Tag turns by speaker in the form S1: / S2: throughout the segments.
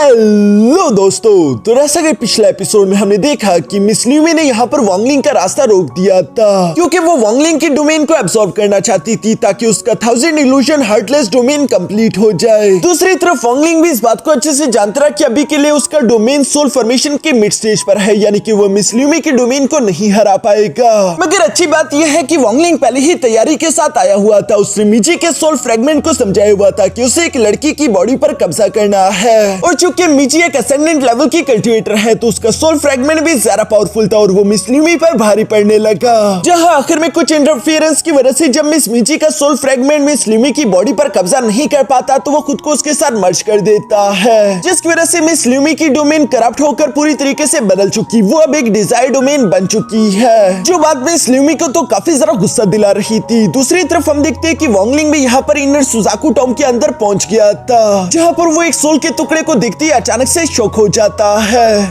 S1: Hello दोस्तों, तो जैसा कि पिछले एपिसोड में हमने देखा कि मिस ल्यूमी ने यहाँ पर वॉन्गलिंग का रास्ता रोक दिया था क्योंकि वो वॉन्गलिंग की डोमेन को एब्सॉर्ब करना चाहती थी ताकि उसका 1000 इल्यूजन हार्टलेस डोमेन कंप्लीट हो जाए। दूसरी तरफ वॉन्गलिंग भी इस बात को अच्छे से जानता रहा कि अभी के लिए उसका डोमेन सोल फॉर्मेशन के मिड स्टेज पर है, यानी कि वो मिस ल्यूमी की डोमेन को नहीं हरा पाएगा। मगर अच्छी बात यह है कि वॉन्गलिंग पहले ही तैयारी के साथ आया हुआ था। उसने मिजी के सोल फ्रेगमेंट को समझाया हुआ था कि उसे एक लड़की की बॉडी पर कब्जा करना है, और चूंकि मिजी एक असेंडेंट लेवल की कल्टिवेटर है तो उसका सोल फ्रेगमेंट भी ज्यादा पावरफुल था और वो मिस ल्यूमी पर भारी पड़ने लगा। जहां आखिर में कुछ इंटरफेरेंस की वजह से जब मिस मिजी का सोल फ्रेगमेंट मिस ल्यूमी की बॉडी पर कब्जा नहीं कर पाता तो वो खुद को उसके साथ मर्ज कर देता है, जिसकी वजह से मिस ल्यूमी की डोमेन करप्ट होकर पूरी तरीके से बदल चुकी। वो अब एक डिजायर डोमेन बन चुकी है, जो बात में मिस ल्यूमी को तो काफी ज्यादा गुस्सा दिला रही थी। दूसरी तरफ हम देखते हैं कि वॉन्गलिंग भी यहाँ पर इनर सुजाकू टॉम के अंदर पहुंच गया था, जहाँ पर वो एक सोल के टुकड़े को देखते ही अचानक से शॉक हो जाता है।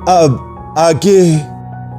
S1: अब आगे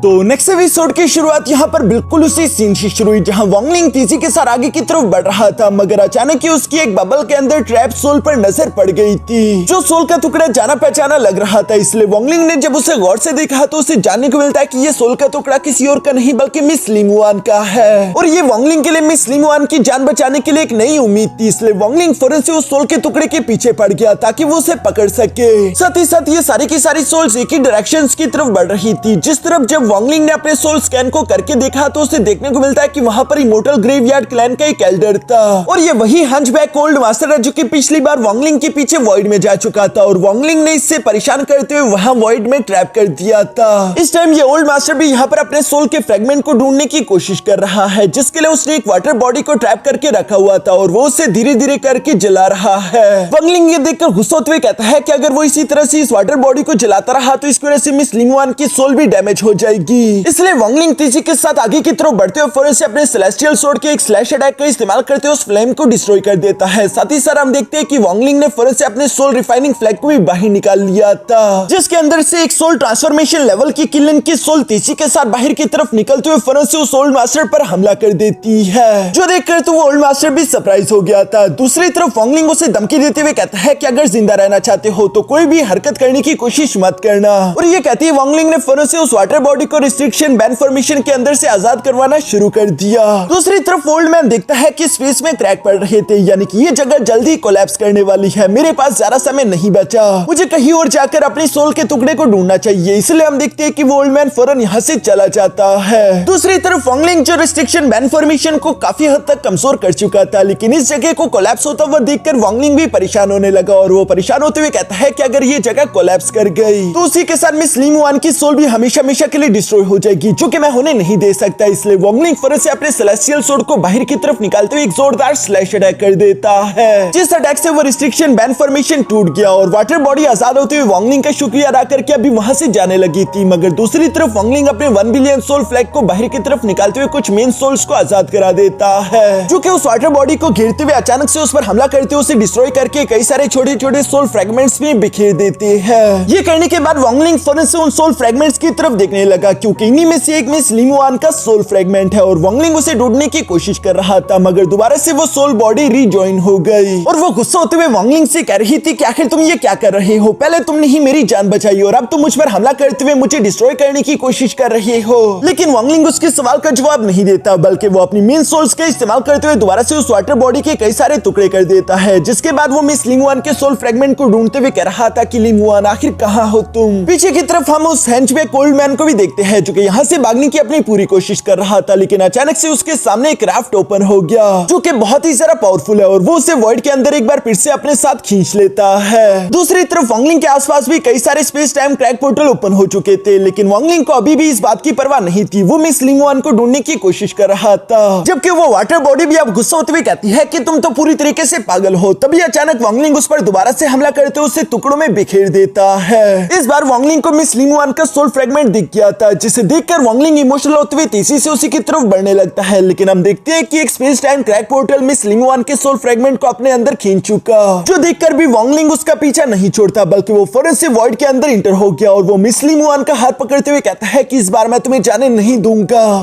S1: तो नेक्स्ट एपिसोड की शुरुआत यहाँ पर बिल्कुल उसी सीन से शुरू हुई जहाँ वॉन्गलिंग तेजी के साथ आगे की तरफ बढ़ रहा था, मगर अचानक ही उसकी एक बबल के अंदर ट्रैप सोल पर नजर पड़ गई थी, जो सोल का टुकड़ा जाना पहचाना लग रहा था। इसलिए वॉन्गलिंग ने जब उसे गौर से देखा तो उसे जानने को मिलता है कि ये सोल का टुकड़ा किसी और का नहीं बल्कि मिस लिमुआन का है, और ये वॉन्गलिंग के लिए मिस लिमुआन की जान बचाने के लिए एक नई उम्मीद थी। इसलिए वॉन्गलिंग फौरन से उस सोल के टुकड़े के पीछे पड़ गया ताकि वो उसे पकड़ सके। साथ ही साथ ये सारी की सारी सोल्स एक ही डायरेक्शन की तरफ बढ़ रही थी, जिस तरफ जब वॉन्गलिंग ने अपने स्कैन को करके देखा तो उसे देखने को मिलता है कि वहां पर इमोर्टल ग्रेवयार्ड क्लैन का एक एल्डर था, और ये वही हंचबैक ओल्ड मास्टर है जो कि पिछली बार वॉन्गलिंग के पीछे वॉइड में जा चुका था, और वॉन्गलिंग ने इससे परेशान करते हुए वहां वॉइड में ट्रैप कर दिया था। इस टाइम ये ओल्ड मास्टर भी यहाँ पर अपने सोल के फ्रेगमेंट को ढूंढने की कोशिश कर रहा है, जिसके लिए उसने एक वाटर बॉडी को ट्रैप करके रखा हुआ था और वो उसे धीरे धीरे करके जला रहा है। वॉन्गलिंग ये देखकर गुस्सा होते हुए कहता है कि अगर वो इसी तरह से इस वाटर बॉडी को जलाता रहा तो इसकी वजह से मिस लिमुआन की सोल भी डैमेज हो जाएगी। इसलिए वॉन्गलिंग तेजी के साथ आगे की तरफ बढ़ते हुए फौरन से अपने सेलेस्टियल सोर्ड के एक स्लैश अटैक का इस्तेमाल करते हुए उस फ्लेम को डिस्ट्रॉय कर देता है। साथ ही साथ हम देखते हैं कि वॉन्गलिंग ने फौरन से अपने सोल रिफाइनिंग फ्लैग को भी बाहर निकाल लिया था, जिसके अंदर से एक सोल ट्रांसफॉर्मेशन लेवल की किलन की सोल तेजी के साथ बाहर की तरफ निकलते हुए फौरन से उस ओल्ड मास्टर पर हमला कर देती है, जो देखकर तो वो ओल्ड मास्टर भी सरप्राइज हो गया था। दूसरी तरफ वॉन्गलिंग उसे धमकी देते हुए कहता है कि अगर जिंदा रहना चाहते हो तो कोई भी हरकत करने की कोशिश मत करना, और ये कहती है वॉन्गलिंग ने फौरन से उस वाटर बॉडी को रिस्ट्रिक्शन बैन फॉर्मेशन के अंदर से आजाद करवाना शुरू कर दिया। दूसरी तरफ ओल्ड मैन देखता है कि स्पेस में क्रैक पड़ रहे थे, यानी कि ये जगह जल्दी कोलैप्स करने वाली है। मेरे पास ज्यादा समय नहीं बचा, मुझे कहीं और जाकर अपनी सोल के टुकड़े को ढूंढना चाहिए। इसलिए हम देखते हैं कि वो ओल्ड मैन फौरन यहाँ से चला जाता है। दूसरी तरफ वॉन्गलिंग जो रिस्ट्रिक्शन बैन फॉर्मेशन को काफी हद तक कमजोर कर चुका था, लेकिन इस जगह को कोलैप्स होता हुआ देखकर वॉन्गलिंग भी परेशान होने लगा, और वो परेशान होते हुए कहता है कि अगर ये जगह कोलैप्स कर गई तो उसी के साथ मिस लिमुआन की सोल भी हमेशा हमेशा के लिए डिस्ट्रॉय हो जाएगी, जो कि मैं होने नहीं दे सकता। इसलिए वॉन्गलिंग फौरन से अपने सेलेस्टियल सोर्ड को बाहर की तरफ निकालते हुए एक जोरदार स्लैश अटैक कर देता है, जिस अटैक से वो रिस्ट्रिक्शन बैन फॉर्मेशन टूट गया और वाटर बॉडी आजाद होते हुए वॉन्गलिंग का शुक्रिया अदा करके अभी वहां से जाने लगी थी। मगर दूसरी तरफ वॉन्गलिंग अपने 1 बिलियन सोल फ्लैग को बाहर की तरफ निकालते हुए कुछ मेन सोल्स को आजाद करा देता है, जो कि उस वाटर बॉडी को घेरते हुए अचानक से उस पर हमला करते हुए उसे डिस्ट्रॉय करके कई सारे छोटे छोटे सोल फ्रेगमेंट्स में बिखेर देते हैं। ये करने के बाद वॉन्गलिंग फौरन से उन सोल फ्रेगमेंट्स की तरफ देखने लगा, क्योंकि इन्हीं में से एक मिस लिमुआन का सोल फ्रेगमेंट है, और वॉन्गलिंग उसे ढूंढने की कोशिश कर रहा था, मगर दोबारा से वो सोल बॉडी रीजॉइन हो गई, और वो गुस्सा होते हुए वॉन्गलिंग से कह रही थी कि आखिर तुम ये क्या कर रहे हो, पहले तुमने ही मेरी जान बचाई और अब तुम मुझ पर हमला करते हुए मुझे डिस्ट्रॉय करने की कोशिश कर रहे हो। लेकिन वॉन्गलिंग उसके सवाल का जवाब नहीं देता, बल्कि वो अपनी मेन सोल्स का इस्तेमाल करते हुए दोबारा से उस वाटर बॉडी के कई सारे टुकड़े कर देता है, जिसके बाद वो मिस लिमुआन के सोल फ्रेगमेंट को ढूंढते हुए कह रहा था कि लिमुआन आखिर कहाँ हो तुम। पीछे की तरफ हम उस हेंचबैक ओल्ड मैन को भी देखते हैं, जो कि यहाँ से भागने की अपनी पूरी कोशिश कर रहा था, लेकिन अचानक से उसके सामने एक राफ्ट ओपन हो गया, जो कि बहुत ही ज्यादा पावरफुल है, और वो उसे वॉइड के अंदर एक बार फिर से अपने साथ खींच लेता है। दूसरी तरफ वॉन्गलिंग के आसपास भी कई सारे space time crack portal open हो चुके थे, लेकिन वॉन्गलिंग को अभी भी इस बात की परवाह नहीं थी। वो मिस लिमुआन को ढूंढने की कोशिश कर रहा था, जबकि वो वाटर बॉडी भी अब गुस्सा होते हुए कहती है कि तुम तो पूरी तरीके से पागल हो। तभी अचानक वॉन्गलिंग उस पर दोबारा से हमला करते हुए उसे टुकड़ों में बिखेर देता है। इस बार वॉन्गलिंग को मिस लिमुआन का सोल फ्रेगमेंट दिख गया था, जिसे देखकर वॉन्गलिंग इमोशनल होते हुए तेजी से उसी की तरफ बढ़ने लगता है, लेकिन हम देखते हैं कि एक space time crack portal miss लिमुआन के सोल फ्रेगमेंट को अपने अंदर खींच चुका, जो देखकर भी वॉन्गलिंग उसका पीछा नहीं छोड़ता, बल्कि वो फौरन से वॉइड के अंदर इंटर हो गया, और वो मिस लिमुआन का हाथ पकड़ते हुए कहता है कि इस बार मैं तुम्हें जाने नहीं दूंगा।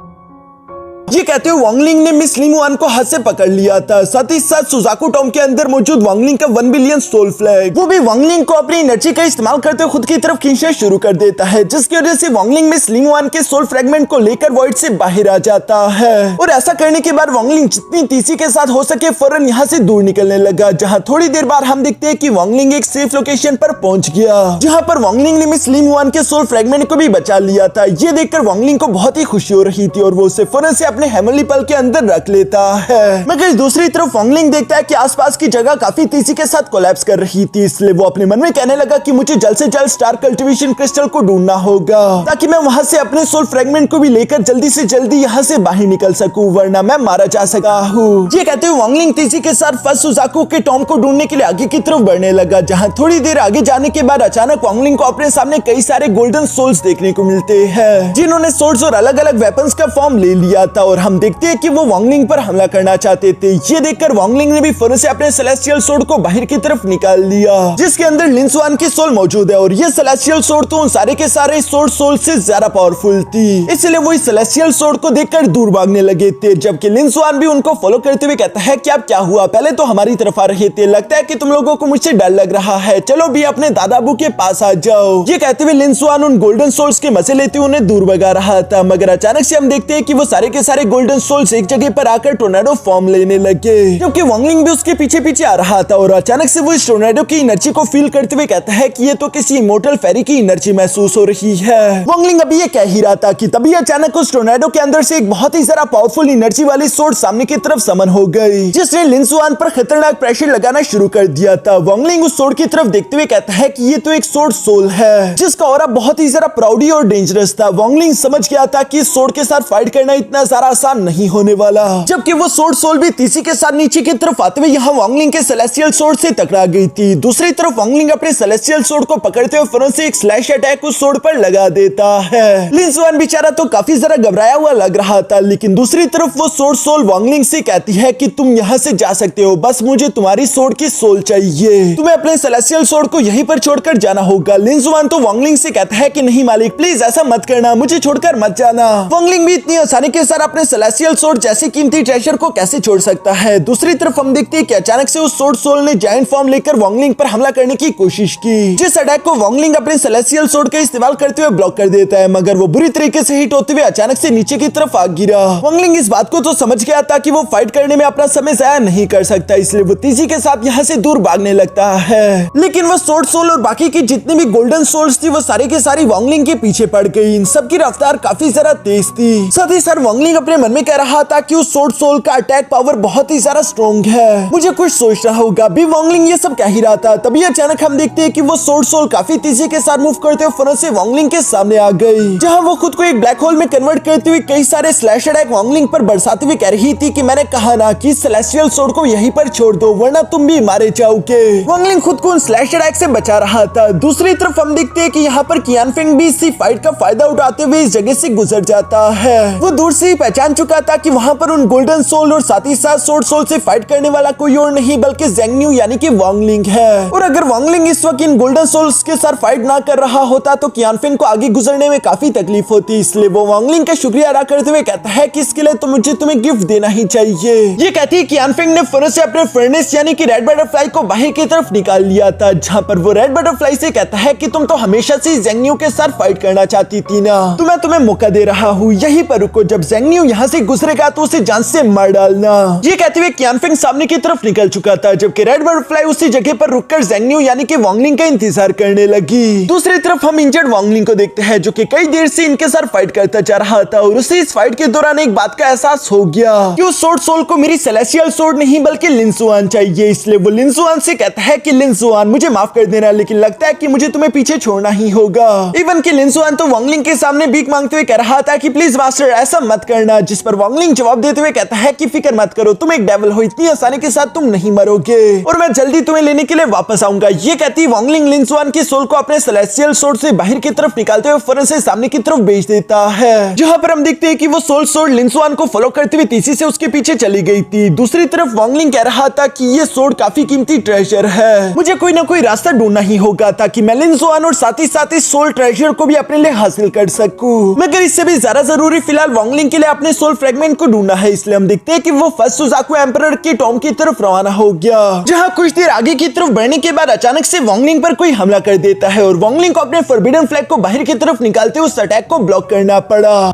S1: ये कहते हुए वांगलिंग ने मिस लिंगवान को हाथ से पकड़ लिया था। साथ ही साथ सुजाकू टॉम के अंदर मौजूद वांगलिंग का 1 बिलियन सोल फ्लैग वो भी वांगलिंग को अपनी एनर्जी का इस्तेमाल करते हुए खुद की तरफ खींचना शुरू कर देता है, जिसकी वजह से वांगलिंग मिस लिंगवान के सोल फ्रेगमेंट को लेकर वॉइड से बाहर आ जाता है। और ऐसा करने के बाद वांगलिंग जितनी तेजी के साथ हो सके फौरन यहाँ से दूर निकलने लगा, जहाँ थोड़ी देर बाद हम देखते हैं कि वांगलिंग एक सेफ लोकेशन पर पहुंच गया, जहाँ पर वांगलिंग ने मिस लिंगवान के सोल फ्रेगमेंट को भी बचा लिया था। ये देखकर वांगलिंग को बहुत ही खुशी हो रही थी और वो उसे फौरन से अपने हेमनली पल के अंदर रख लेता है। मगर दूसरी तरफ वांगलिंग देखता है कि आसपास की जगह काफी तेजी के साथ कोलैप्स कर रही थी, इसलिए वो अपने मन में कहने लगा कि मुझे जल्द से जल्द स्टार कल्टीवेशन क्रिस्टल को ढूंढना होगा ताकि मैं वहां से अपने सोल फ्रेगमेंट को भी लेकर जल्दी से जल्दी यहाँ से बाहर निकल सकूं, वरना मैं मारा जा सका हूँ। ये कहते हुए वांगलिंग तेजी के साथ फर्स्ट सुजाकू के टॉम को ढूंढने के लिए आगे की तरफ बढ़ने लगा, जहाँ थोड़ी देर आगे जाने के बाद अचानक वांगलिंग को अपने सामने कई सारे गोल्डन सोल्स देखने को मिलते हैं, जिन्होंने सोर्ड्स और अलग अलग वेपन्स का फॉर्म ले लिया था और हम देखते हैं कि वो वांगलिंग पर हमला करना चाहते थे। ये देखकर वांगलिंग ने भी फौरन से अपने सेलेस्टियल सोर्ड को बाहर की तरफ निकाल लिया, जिसके अंदर लिंसुआन की सोल मौजूद है और ये सेलेस्टियल सोर्ड तो उन सारे के सारे सोर्ड सोल से ज्यादा पावरफुल थी, इसलिए वो इस सेलेस्टियल सोर्ड को देखकर दूर भागने लगे थे, जबकि लिंसुआन भी उनको फॉलो करते हुए कहता है कि अब क्या हुआ, पहले तो हमारी तरफ आ रहे थे, लगता है कि तुम लोगों को मुझसे डर लग रहा है, चलो भी अपने दादाबू के पास आ जाओ। ये कहते हुए लिंसुआन उन गोल्डन सोल्स के मजे लेते हुए उन्हें दूर भगा रहा था, मगर अचानक से हम देखते हैं कि वो सारे के सारे गोल्डन सोल्स एक जगह पर आकर टोर्नेडो फॉर्म लेने लगे, क्योंकि वांगलिंग भी उसके पीछे पीछे आ रहा था और अचानक से वो इस टोर्नेडो की एनर्जी को फील करते हुए कहता है कि ये तो किसी इमोर्टल फेरी की एनर्जी महसूस हो रही है। वांगलिंग अभी ये कह ही रहा था कि तभी अचानक उस टोर्नेडो के अंदर से एक बहुत ही ज्यादा पावरफुल एनर्जी वाली सोर्ड सामने की तरफ समन हो गई, जिसने लिंसुआन पर खतरनाक प्रेशर लगाना शुरू कर दिया था। वांगलिंग उस सोर्ड की तरफ देखते हुए कहता है कि ये तो एक सोर्ड सोल है, जिसका ऑरा बहुत ही ज्यादा प्राउडी और डेंजरस था। वांगलिंग समझ गया था कि इस सोर्ड के साथ फाइट करना इतना ज्यादा आसान नहीं होने वाला, जबकि वो सोर्ड सोल भी तेजी के साथ नीचे की तरफ आते हुए यहाँ वांगलिंग के सेलेस्टियल सोर्ड से टकरा गई थी। दूसरी तरफ वांगलिंग अपने सेलेस्टियल सोर्ड को पकड़ते हुए फौरन से एक स्लैश अटैक उस सोर्ड पर लगा देता है। लिंसुआन बेचारा तो काफी ज्यादा घबराया हुआ लग रहा था, लेकिन दूसरी तरफ वो सोर्ड सोल वांगलिंग से कहती है कि तुम यहाँ से जा सकते हो, बस मुझे तुम्हारी सोर्ड की सोल चाहिए, तुम्हें अपने सेलेस्टियल सोर्ड को यहीं पर छोड़कर जाना होगा। लिंसुआन तो वांगलिंग से कहता है कि नहीं मालिक, प्लीज ऐसा मत करना, मुझे छोड़कर मत जाना। वांगलिंग भी इतनी आसानी के साथ अपने सेलेस्टियल सोर्ड जैसे कीमती ट्रेजर को कैसे छोड़ सकता है। दूसरी तरफ हम देखते हैं कि अचानक से उस सोर्ड सोल ने जायंट फॉर्म लेकर वांगलिंग पर हमला करने की कोशिश की, जिस अटैक को वांगलिंग अपने सेलेस्टियल सोर्ड का इस्तेमाल करते हुए ब्लॉक कर देता है, मगर वो बुरी तरीके से हिट होते हुए अचानक से नीचे की तरफ आ गिरा। वांगलिंग इस बात को तो समझ गया था कि वो फाइट करने में अपना समय जाया नहीं कर सकता, इसलिए वो तेजी के साथ यहाँ से दूर भागने लगता है, लेकिन वो सोर्ड सोल और बाकी की जितनी भी गोल्डन सोल्स थी वो सारी के सारी वांगलिंग के पीछे पड़ गई। इन सबकी रफ्तार काफी ज्यादा तेज थी। साथ ही साथ वांगलिंग अपने मन में कह रहा था कि उस सोर्ड सोल का अटैक पावर बहुत ही ज्यादा स्ट्रॉन्ग है, मुझे कुछ सोचना होगा। भी वांगलिंग ये सब कह ही रहा था, तभी अचानक हम देखते हैं कि वो सोर्ड सोल काफी तेजी के साथ मूव करते हुए फौरन से वांगलिंग के सामने आ गई, जहां वो खुद को एक ब्लैक होल में कन्वर्ट करते हुए कई सारे स्लैश अटैक वांगलिंग पर बरसाते हुए कह रही थी कि मैंने कहा ना कि सेलेस्टियल सोर्ड को यहीं पर छोड़ दो, वरना तुम भी मारे जाओगे। वांगलिंग खुद को उन स्लैश अटैक से बचा रहा था। दूसरी तरफ हम देखते हैं कि यहाँ पर कियानफेंग भी इसी फाइट का फायदा उठाते हुए इस जगह से गुजर जाता है। वो दूर से ही पहचान चुका था कि वहाँ पर उन गोल्डन सोल और साथ ही साथ सोर्ड सोल से फाइट करने वाला कोई और नहीं बल्कि ज़ेंगन्यू यानी कि वांगलिंग है। और अगर वांगलिंग इस वक्त इन गोल्डन सोल्स के साथ फाइट ना कर रहा होता तो कियानफेंग को आगे गुजरने में काफी तकलीफ होती, इसलिए वो वांगलिंग का शुक्रिया अदा करते हुए कहता है कि इसके लिए तो मुझे तुम्हें गिफ्ट देना ही चाहिए। ये कहती है कियानफेंग ने फौरन से अपने फर्नेस यानी कि रेड बटरफ्लाई को बाहर की तरफ निकाल लिया था, जहाँ पर वो रेड बटरफ्लाई से कहता है कि तुम तो हमेशा से ज़ेंगन्यू के साथ फाइट करना चाहती थी ना, तो मैं तुम्हें मौका दे रहा हूँ, यहीं पर रुको, जब ज़ेंगन्यू यहाँ से गुजरेगा तो उसे जान से मार डालना। ये कहते हुए कियानफेंग सामने की तरफ निकल चुका था, जबकि रेड बटरफ्लाई उसी जगह पर रुककर ज़ेंगन्यू यानी कि वांगलिंग का इंतजार करने लगी। दूसरी तरफ हम इंजर्ड वांगलिंग को देखते हैं, जो कि कई देर से इनके साथ फाइट करता जा रहा था और उसे इस फाइट के दौरान एक बात का एहसास हो गया कि उस सोर्ड सोल को मेरी सेलेस्टियल सोर्ड नहीं बल्कि लिंसुआन चाहिए, इसलिए वो लिंसुआन से कहता है कि लिंसुआन मुझे माफ कर देना, लेकिन लगता है कि मुझे तुम्हें पीछे छोड़ना ही होगा। इवन कि लिंसुआन तो वांगलिंग के सामने भीख मांगते हुए कह रहा था कि प्लीज मास्टर ऐसा मत करना, जिस पर वांगलिंग जवाब देते हुए कहता है कि फिक्र मत करो, तुम एक डेविल हो, इतनी आसानी के साथ तुम नहीं मरोगे और मैं जल्दी तुम्हें लेने के लिए वापस आऊंगा। ये कहती वांगलिंग लिंसुआन की सोल को अपने सेलेस्टियल सोर्ड से बाहर की तरफ निकालते हुए फौरन से सामने की तरफ भेज देता है, जहां पर हम देखते हैं कि वो सोल सोर्ड लिंसुआन को फॉलो करते हुए तेजी से उसके पीछे चली गई थी। दूसरी तरफ वांगलिंग कह रहा था कि ये सोर्ड काफी कीमती ट्रेजर है, मुझे कोई ना कोई रास्ता ढूंढना ही होगा ताकि मैं लिंसुआन और साथ ही सोल ट्रेजर को भी अपने लिए हासिल कर सकूं। मगर इससे भी ज्यादा जरूरी फिलहाल वांगलिंग के लिए अपने सोल फ्रेगमेंट को ढूंढना है, इसलिए हम देखते हैं कि वो फर्स्ट सुजाकू एम्परर की टॉम की तरफ रवाना हो गया। जहाँ कुछ देर आगे की तरफ बढ़ने के बाद अचानक से वॉन्गलिंग पर कोई हमला कर देता है और वॉन्गलिंग को अपने फॉरबिडन फ्लैग को बाहर की तरफ निकालते उस अटैक को ब्लॉक करना पड़ा।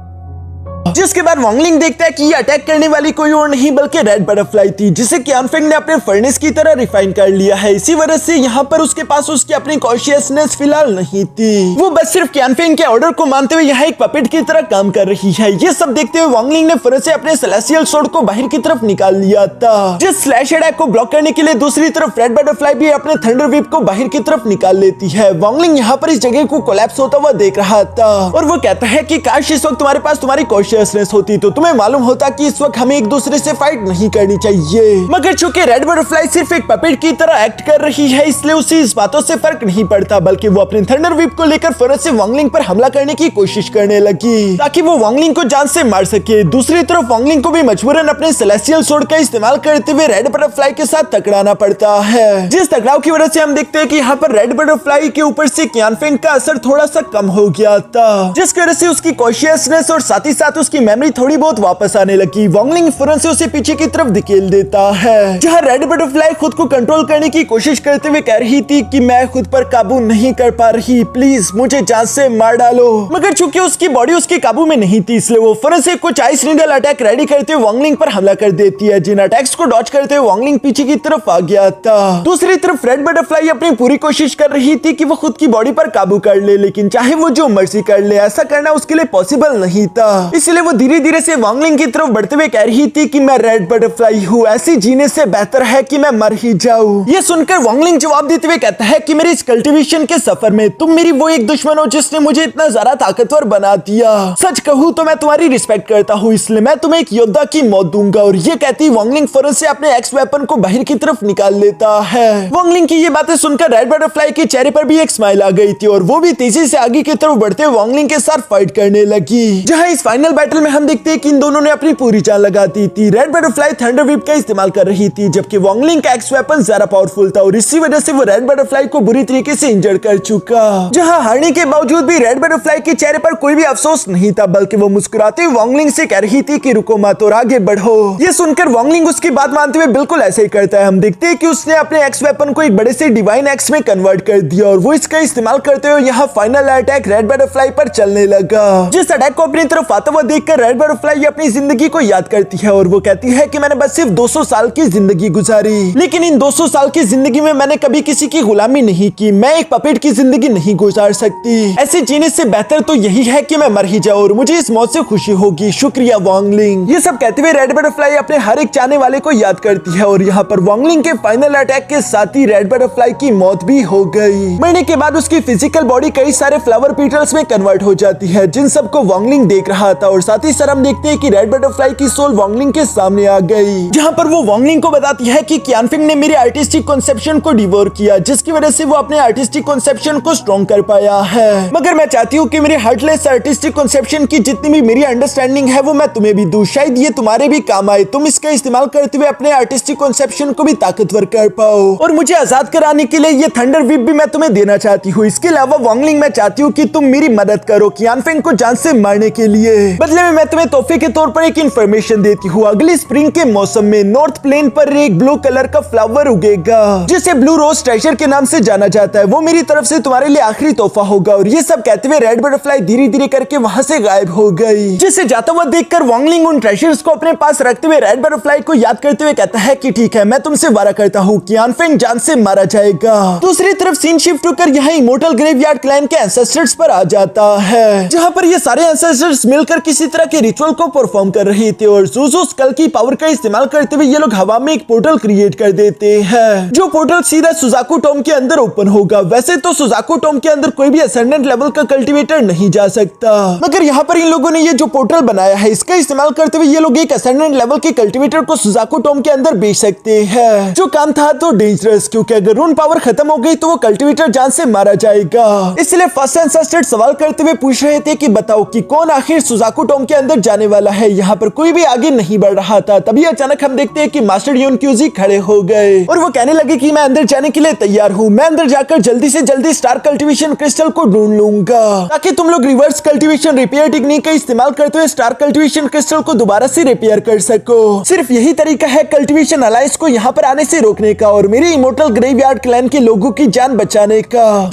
S1: जिसके बाद वॉन्गलिंग देखता है कि ये अटैक करने वाली कोई और नहीं बल्कि रेड बटरफ्लाई थी, जिसे क्यानफेंग ने अपने फर्नेस की तरह रिफाइन कर लिया है। इसी वजह से यहाँ पर उसके पास उसकी अपनी कॉन्शियसनेस फिलहाल नहीं थी। वो बस सिर्फ क्यानफेंग के ऑर्डर को मानते हुए यहाँ एक पपेट की तरह काम कर रही है। ये सब देखते हुए वॉन्गलिंग ने फिर से अपने सेलेस्टियल स्वॉर्ड को बाहर की तरफ निकाल लिया था। जिस स्लैश अटैक को ब्लॉक करने के लिए दूसरी तरफ रेड बटरफ्लाई भी अपने थंडर व्हीप को बाहर की तरफ निकाल लेती है। वॉन्गलिंग यहाँ पर इस जगह को कोलैप्स होता हुआ देख रहा था और वो कहता है कि काश इस वक्त तुम्हारे पास तुम्हारी कॉन्शियसनेस होती तो तुम्हें मालूम होता कि इस वक्त हमें एक दूसरे से फाइट नहीं करनी चाहिए। मगर चूंकि रेड बटरफ्लाई सिर्फ एक पपेट की तरह एक्ट कर रही है, इसलिए उसे इस बातों से फर्क नहीं पड़ता, बल्कि वो अपने थंडर व्हीप को लेकर फिर से वॉन्गलिंग पर हमला करने की कोशिश करने लगी ताकि वो वॉन्गलिंग को जान से मार सके। दूसरी तरफ वॉन्गलिंग को भी मजबूरन अपने सेलेस्टियल स्वॉर्ड का इस्तेमाल करते हुए रेड बटरफ्लाई के साथ टकराना पड़ता है, जिस टकराव की वजह से हम देखते हैं कि यहाँ पर रेड बटरफ्लाई के ऊपर से क्यानफेंग का असर थोड़ा सा कम हो गया था, जिसकी वजह से उसकी कॉन्शियसनेस और साथ ही साथ उसकी मेमोरी थोड़ी बहुत वापस आने लगी। वॉन्गलिंग फौरन से उसे पीछे की तरफ धकेल देता है, जहाँ रेड बटरफ्लाई खुद को कंट्रोल करने की कोशिश करते हुए कह रही थी कि मैं खुद पर काबू नहीं कर पा रही, प्लीज मुझे जान से मार डालो। मगर चूंकि उसकी बॉडी उसके काबू में नहीं थी, इसलिए वो फौरन से कुछ आइस नीडल अटैक रेडी करते हुए वॉन्गलिंग पर हमला कर देती है, जिन अटैक्स को डॉज करते हुए वॉन्गलिंग पीछे की तरफ आ गया था। दूसरी तरफ रेड बटरफ्लाई अपनी पूरी कोशिश कर रही थी कि वो खुद की बॉडी पर काबू कर ले, लेकिन चाहे वो जो मर्जी कर ले, ऐसा करना उसके लिए पॉसिबल नहीं था। इसलिए वो धीरे धीरे से वॉन्गलिंग की तरफ बढ़ते हुए कह रही थी कि मैं रेड बटरफ्लाई हूँ, ऐसी जीने से बेहतर है कि मैं मर ही जाऊँ। ये सुनकर वॉन्गलिंग जवाब देते हुए कहता है कि मेरे इस कल्टीवेशन के सफर में तुम मेरी वो एक दुश्मन हो जिसने मुझे इतना ज्यादा ताकतवर बना दिया। सच कहूँ तो मैं तुम्हारी रिस्पेक्ट करता हूँ, इसलिए मैं तुम्हें एक योद्धा की मौत दूंगा। और ये कहती वॉन्गलिंग फौरन से अपने एक्स वेपन को बाहर की तरफ निकाल लेता है। वॉन्गलिंग की ये बातें सुनकर रेड बटरफ्लाई के चेहरे पर भी एक स्माइल आ गई थी और वो भी तेजी से आगे की तरफ बढ़ते हुए वॉन्गलिंग के साथ फाइट करने लगी, जहाँ इस फाइनल बैटल में हम देखते हैं कि इन दोनों ने अपनी पूरी जान लगा दी थी। रेड बटरफ्लाई थंडर व्हीप का इस्तेमाल कर रही थी, जबकि वॉन्गलिंग का एक्स वेपन ज्यादा पावरफुल था और इसी वजह से वो रेड बटरफ्लाई को बुरी तरीके से इंजर्ड कर चुका। जहां हारने के बावजूद भी रेड बटरफ्लाई के चेहरे पर कोई भी अफसोस नहीं था, बल्कि वो मुस्कुराते हुए वॉन्गलिंग से कह रही थी कि रुको मत और आगे बढ़ो। ये सुनकर वॉन्गलिंग उसकी बात मानते हुए बिल्कुल ऐसे ही करता है। हम देखते हैं कि उसने अपने एक्स वेपन को एक बड़े से डिवाइन एक्स में कन्वर्ट कर दिया और वो इसका इस्तेमाल करते हुए यहाँ फाइनल अटैक रेड बटरफ्लाई पर चलने लगा। जिस अटैक को अपनी तरफ आता हुआ देखकर रेड बटरफ्लाई अपनी जिंदगी को याद करती है और वो कहती है कि मैंने बस सिर्फ 200 साल की जिंदगी गुजारी, लेकिन इन 200 साल की जिंदगी में मैंने कभी किसी की गुलामी नहीं की। मैं एक पपेट की जिंदगी नहीं गुजार सकती। ऐसे जीने से बेहतर तो यही है कि मैं मर ही जाऊं और मुझे इस मौत से खुशी होगी। शुक्रिया वॉन्गलिंग। ये सब कहते हुए रेड बटरफ्लाई अपने हर एक चाहने वाले को याद करती है और यहाँ पर वॉन्गलिंग के फाइनल अटैक के साथ ही रेड बटरफ्लाई की मौत भी हो गई। मरने के बाद उसकी फिजिकल बॉडी कई सारे फ्लावर पीटल्स में कन्वर्ट हो जाती है, जिन सबको वॉन्गलिंग देख रहा था। और साथ ही सर हम देखते हैं कि रेड बटरफ्लाई की सोल वॉन्गलिंग के सामने आ गई, जहाँ पर वो वॉन्गलिंग को बताती है कि क्यानफेंग ने मेरे आर्टिस्टिक कॉन्सेप्शन को डिवोर किया, जिसकी वजह से वो अपने आर्टिस्टिक कॉन्सेप्शन को स्ट्रॉन्ग कर पाया है। मगर मैं चाहती हूँ कि मेरे हार्टलेस आर्टिस्टिक कॉन्सेप्शन की जितनी भी मेरी अंडरस्टैंडिंग है वो मैं तुम्हें भी दूं, शायद ये तुम्हारे भी काम आए। तुम इसका इस्तेमाल करते हुए अपने आर्टिस्टिक कॉन्सेप्शन को भी ताकतवर कर पाओ और मुझे आजाद कराने के लिए ये थंडर व्हीप भी मैं तुम्हें देना चाहती हूँ। इसके अलावा वॉन्गलिंग मैं चाहती हूँ कि तुम मेरी मदद करो क्यानफेंग को जान से मारने के लिए। बदले में मैं तुम्हें तोहफे के तौर पर एक इन्फॉर्मेशन देती हूँ। अगली स्प्रिंग के मौसम में नॉर्थ प्लेन पर एक ब्लू कलर का फ्लावर उगेगा जिसे ब्लू रोज ट्रेजर के नाम से जाना जाता है। वो मेरी तरफ से तुम्हारे लिए आखिरी तोहफा होगा। और ये सब कहते हुए रेड बटरफ्लाई धीरे धीरे करके वहां से गायब हो गई, जिसे जाता हुआ देखकर वॉन्गलिंग उन ट्रेजर्स को अपने पास रखते हुए रेड बटरफ्लाई को याद करते हुए कहता है कि ठीक है, मैं तुमसे वादा करता हूँ क्यानफेंग जान से मारा जाएगा। दूसरी तरफ सीन शिफ्ट होकर यहाँ इमोर्टल ग्रेवयार्ड क्लैन के एंसेस्टर्स पर आ जाता है, जहाँ पर ये सारे एंसेस्टर्स मिलकर किसी तरह के रिचुअल को परफॉर्म कर रहे थे और ज़ूज़ू स्कल की पावर का इस्तेमाल करते हुए ये लोग हवा में एक पोर्टल क्रिएट कर देते हैं, जो पोर्टल सीधा सुजाकू टॉम के अंदर ओपन होगा। वैसे तो सुजाकू टॉम के अंदर कोई भी असेंडेंट लेवल का कल्टीवेटर नहीं जा सकता, मगर यहाँ पर इन लोगों ने ये जो पोर्टल बनाया है इसका इस्तेमाल करते हुए ये लोग एक असेंडेंट लेवल के कल्टीवेटर को सुजाकू टॉम के अंदर बेच सकते हैं, जो काम था तो डेंजरस, क्योंकि अगर रून पावर खत्म हो गई तो वो कल्टीवेटर जान से मारा जाएगा। इसलिए फर्स्ट एंसेस्टर सवाल करते हुए पूछ रहे थे कि बताओ कि कौन आखिर सुजाकू टॉम के अंदर जाने वाला है। यहाँ पर कोई भी आगे नहीं बढ़ रहा था, तभी अचानक हम देखते हैं कि मास्टर यून क्यूजी खड़े हो गए और वो कहने लगे कि मैं अंदर जाने के लिए तैयार हूँ। मैं अंदर जाकर जल्दी से जल्दी स्टार कल्टीवेशन क्रिस्टल को ढूंढ लूंगा ताकि तुम लोग रिवर्स कल्टीवेशन रिपेयर टेक्निक का इस्तेमाल करते हुए स्टार कल्टीवेशन क्रिस्टल को दोबारा से रिपेयर कर सको। सिर्फ यही तरीका है कल्टीवेशन अलायंस को यहाँ पर आने से रोकने का और मेरे इमोर्टल ग्रेवयार्ड क्लैन के लोगों की जान बचाने का।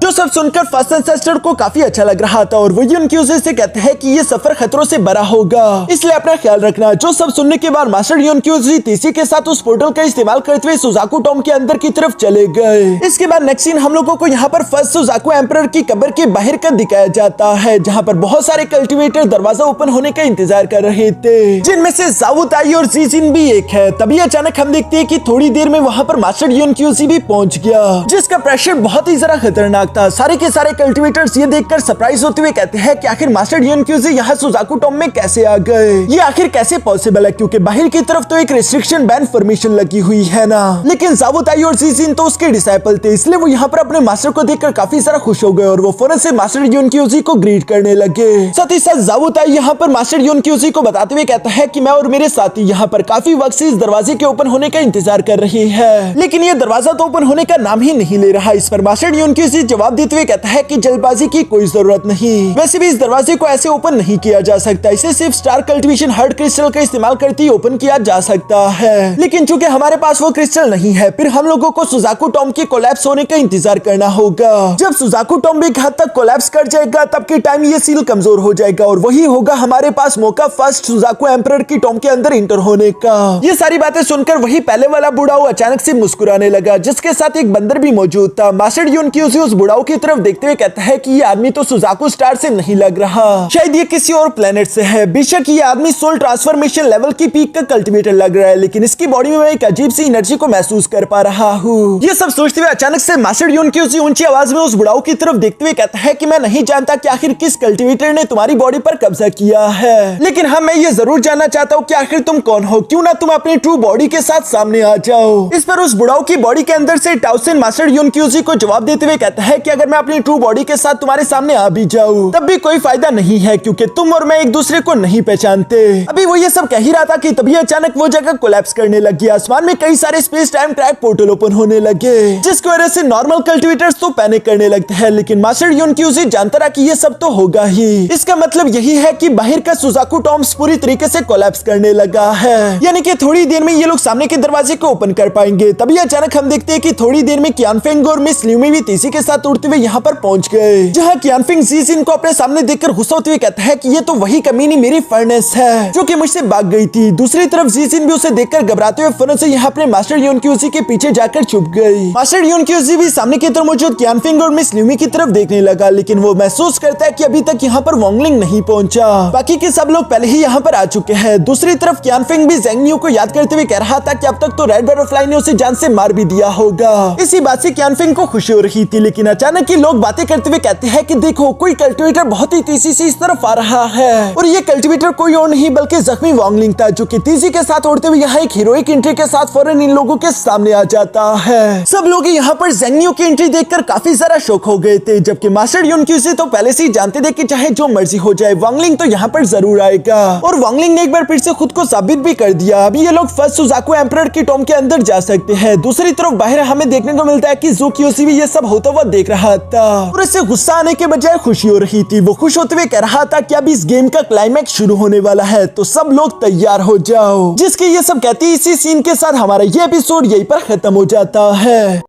S1: जो सब सुनकर फर्स्ट एंसेस्टर को काफी अच्छा लग रहा था और वो यून क्यूजी से कहते हैं कि ये सफर खतरों से भरा होगा, इसलिए अपना ख्याल रखना। जो सब सुनने के बाद मास्टर यून क्यूजी तीसी के साथ उस पोर्टल का इस्तेमाल करते हुए सुजाकू टॉम के अंदर की तरफ चले गए। इसके बाद नेक्स्ट सीन हम लोगों को यहाँ पर फर्स्ट सुजाकू एम्परर की कब्र के बाहर का दिखाया जाता है, जहाँ पर बहुत सारे कल्टिवेटर दरवाजा ओपन होने का इंतजार कर रहे थे, जिनमें से जावू ताई और जीजिन भी एक है। तभी अचानक हम देखते हैं कि थोड़ी देर में वहाँ पर मास्टर यून क्यूजी भी पहुंच गया, जिसका प्रेशर बहुत ही ज्यादा खतरनाक था। सारे के सारे कल्टीवेटर्स ये देखकर सरप्राइज होते हुए कहते हैं कि आखिर मास्टर यून क्यूजी यहाँ सुजाकू टॉम में कैसे आ गए, ये आखिर कैसे पॉसिबल है, क्योंकि बाहर की तरफ तो एक रिस्ट्रिक्शन बैन फॉर्मेशन लगी हुई है ना। लेकिन जावू ताई और जीजिन तो उसके डिसाइपल थे, इसलिए वो यहाँ पर अपने मास्टर को देखकर काफी सारा खुश हो गए और वो फौरन से मास्टर यून क्यूजी को ग्रीट करने लगे। साथ ही साथ जावू ताई यहाँ पर मास्टर यून क्यूजी को बताते हुए कहता है कि मैं और मेरे साथी यहाँ पर काफी वक्त से इस दरवाजे के ओपन होने का इंतजार कर रहे हैं, लेकिन ये दरवाजा तो ओपन होने का नाम ही नहीं ले रहा। इस पर मास्टर यून क्यूजी जवाब देते हुए कहता है कि जल्दबाजी की कोई जरूरत नहीं, वैसे भी इस दरवाजे को ऐसे ओपन नहीं किया जा सकता, इसे सिर्फ स्टार कल्टीवेशन हार्ड क्रिस्टल का इस्तेमाल करते ही ओपन किया जा सकता है। लेकिन चूंकि हमारे पास वो क्रिस्टल नहीं है, फिर हम लोगों को सुजाकू टॉम के कोलैप्स होने का इंतजार करना होगा। जब सुजाकू टॉम भी एक हद तक कोलैप्स कर जाएगा, तब के टाइम ये सील कमजोर हो जाएगा और वही होगा हमारे पास मौका फर्स्ट सुजाकू एम्परर की टॉम के अंदर इंटर होने का। ये सारी बातें सुनकर वही पहले वाला बुढ़ाऊ अचानक से मुस्कुराने लगा, जिसके साथ एक बंदर भी मौजूद था। मास्टर यून क्यूजी उस बुढ़ाऊ की तरफ देखते हुए कहता है कि ये आदमी तो सुजाकू स्टार से नहीं लग रहा, शायद ये किसी और प्लेनेट से है। बेशक ये आदमी सोल ट्रांसफॉर्मेशन लेवल की पीक का कल्टीवेटर लग रहा है, लेकिन इसकी बॉडी में मैं एक अजीब सी एनर्जी को महसूस कर पा रहा हूँ। ये सब सोचते हुए अचानक से मास्टर यून क्यूजी ऊंची आवाज में उस बुढ़ाऊ की तरफ देखते हुए कहता है कि मैं नहीं जानता कि आखिर किस कल्टीवेटर ने तुम्हारी बॉडी पर कब्जा किया है, लेकिन हाँ मैं ये जरूर जानना चाहता हूँ कि आखिर तुम कौन हो, क्यों ना तुम अपनी ट्रू बॉडी के साथ सामने आ जाओ। इस पर उस बुढ़ाऊ की बॉडी के अंदर से टाउसिन मास्टर यून क्यूजी को जवाब देते हुए कहता है कि अगर मैं अपनी ट्रू बॉडी के साथ तुम्हारे सामने आ भी जाऊं तब भी कोई फायदा नहीं है, क्योंकि तुम और मैं एक दूसरे को नहीं पहचानते। अभी वो ये सब कह ही रहा था कि तभी अचानक वो जगह कोलैप्स करने लगी। आसमान में कई सारे space time track portal open होने लगे, जिसकी वजह से नॉर्मल कल्टीवेटर्स तो पैनिक करने लगते हैं, लेकिन मास्टर यून क्यूजी जानता रहा कि ये सब तो होगा ही। इसका मतलब यही है कि बाहर का सुजाकू टॉम्स पूरी तरीके से कोलैप्स करने लगा है, यानी कि थोड़ी देर में ये लोग सामने के दरवाजे को ओपन कर पाएंगे। तभी अचानक हम देखते हैं कि थोड़ी देर में कियानफेंग और मिस ल्यूमी भी तीसी के साथ उड़ते हुए यहाँ पर पहुंच गए, जहाँ कियानफेंग जीजिन को अपने सामने देखकर गुस्सा होते हुए कहता है कि ये तो वही कमीनी मेरी फर्नेस है जो कि मुझसे भाग गई थी। दूसरी तरफ जीजिन भी उसे देखकर घबराते हुए फौरन से यहाँ अपने मास्टर यून क्यूजी के पीछे जाकर छुप गई। मास्टर यून क्यूजी भी सामने की तरफ मौजूद कियानफेंग और मिस ल्यूमी की तरफ देखने लगा, लेकिन वो महसूस करता है कि अभी तक यहाँ पर वोंगलिंग नहीं पहुंचा, बाकी के सब लोग पहले ही यहाँ पर आ चुके हैं। दूसरी तरफ कियानफेंग भी ज़ेंगन्यू को याद करते हुए कह रहा था कि अब तक तो रेड बटरफ्लाई ने उसे जान से मार भी दिया होगा। इसी बात से कियानफेंग को खुशी हो रही थी, लेकिन अचानक ही लोग बातें करते हुए कहते हैं कि देखो कोई कल्टीवेटर बहुत ही तेजी से इस तरफ आ रहा है, और ये कल्टीवेटर कोई और नहीं बल्कि जख्मी वोंगलिंग था, जो कि तेजी के साथ उड़ते हुए यहाँ एक हीरोइक एंट्री के साथ फौरन इन लोगों के सामने आ जाता है। सब लोग यहाँ पर ज़ेंगन्यू की एंट्री देखकर काफी सारा शौक हो गए थे, जबकि मास्टर यून क्यूजी तो पहले से ही जानते थे कि चाहे जो मर्जी हो जाए वोंगलिंग तो यहाँ पर जरूर आएगा, और वोंगलिंग ने एक बार फिर से खुद को साबित भी कर दिया। अभी ये लोग फर्स्ट सुजाकू एम्परर की टॉम के अंदर जा सकते हैं। दूसरी तरफ बाहर हमें देखने को मिलता है कि ज़ू क्यूजी भी ये सब होता हुआ देख रहा था, और इससे गुस्सा आने के बजाय खुशी हो रही थी। वो खुश होते हुए कह रहा था कि अब इस गेम का क्लाइमैक्स शुरू होने वाला है, तो सब लोग तैयार हो जाओ। जिसके ये सब कहते इसी सीन के साथ हमारा ये एपिसोड यहीं पर खत्म हो जाता है।